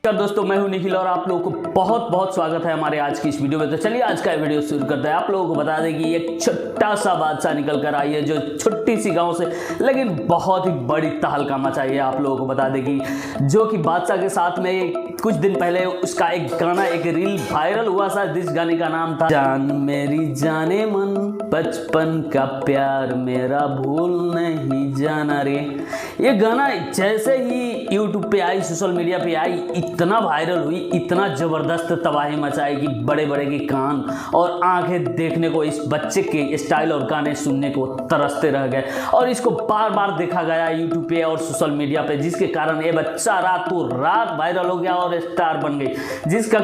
दोस्तों, मैं हूं निखिल और आप लोगों को बहुत बहुत स्वागत है हमारे आज की इस वीडियो में। तो चलिए आज का वीडियो शुरू करते हैं। आप लोगों को बता दें कि एक छोटा सा बादशाह निकल कर आई है जो छोटी सी गांव से, लेकिन बहुत ही बड़ी तहलका मचाई है। आप लोगों को बता दें कि जो कि बादशाह के साथ में कुछ दिन पहले उसका एक गाना, एक रील वायरल हुआ था, जिस गाने का नाम था जान मेरी जाने मन, बचपन का प्यार मेरा भूल नहीं जाना रे। ये गाना जैसे ही यूट्यूब पे आई, सोशल मीडिया पे आई, इतना वायरल हुई, इतना जबरदस्त तबाही मचाई कि बड़े बड़े के कान और आंखें देखने को इस बच्चे के स्टाइल और गाने सुनने को तरसते रह गए। और इसको बार बार देखा गया यूट्यूब पे और सोशल मीडिया पे, जिसके कारण ये बच्चा रातों रात वायरल हो गया और स्टार बन गई, जिसका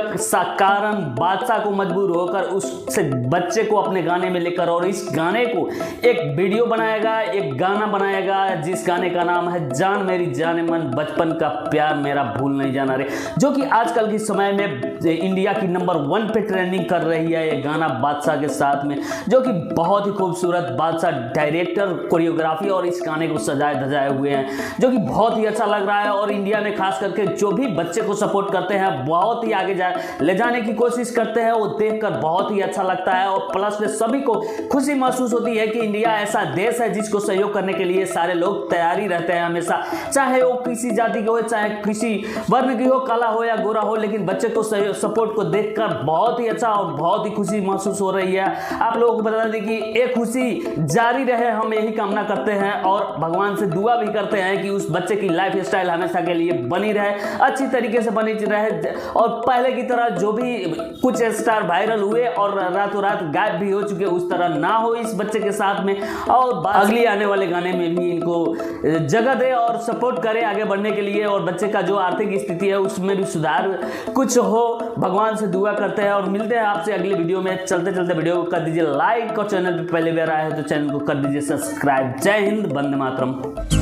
कारण बादशाह को मजबूर होकर उससे बच्चे को अपने गाने में लेकर और इस गाने को एक वीडियो बनाएगा, एक गाना बनाएगा, जिस गाने का नाम है जान मेरी जाने मन, बचपन का प्यार मेरा भूल नहीं जाना रे, जो कि आजकल के समय में इंडिया की नंबर 1 पे ट्रेंडिंग कर रही है। ये गाना बादशाह के साथ में, जो कि बहुत ही खूबसूरत बादशाह डायरेक्टर, कोरियोग्राफी और इस गाने को सजाए धजाए हुए हैं, जो कि बहुत ही अच्छा लग रहा है। और इंडिया में खास करके जो भी बच्चे को सपोर्ट करते हैं, बहुत ही आगे ले जाने की कोशिश करते हैं, वो देखकर बहुत ही अच्छा लगता है। और प्लस में सभी को खुशी महसूस होती है कि इंडिया ऐसा देश है जिसको सहयोग करने के लिए सारे लोग तैयारी रहते हैं हमेशा, चाहे वो किसी जाति के हो, चाहे किसी वर्ण की हो, काला हो या गोरा हो, लेकिन बच्चे को सपोर्ट को देखकर बहुत ही अच्छा और बहुत ही खुशी महसूस हो रही है। आप लोगों को बता दें कि एक खुशी जारी रहे, हम यही कामना करते हैं और भगवान से दुआ भी करते हैं कि उस बच्चे की लाइफ स्टाइल हमेशा के लिए बनी रहे, अच्छी तरीके से बनी रहे, और पहले की तरह जो भी कुछ स्टार वायरल हुए और रातों रात गायब भी हो चुके, उस तरह ना हो इस बच्चे के साथ में। और अगली आने वाले गाने में भी इनको जगह दे और सपोर्ट करे आगे बढ़ने के लिए, और बच्चे का जो आर्थिक स्थिति है उसमें भी सुधार कुछ हो, भगवान से दुआ करते हैं। और मिलते हैं आपसे अगली वीडियो में। चलते चलते वीडियो को कर दीजिए लाइक और चैनल पर पहले बार आए हैं तो चैनल को कर दीजिए सब्सक्राइब। जय हिंद, वंदे मातरम।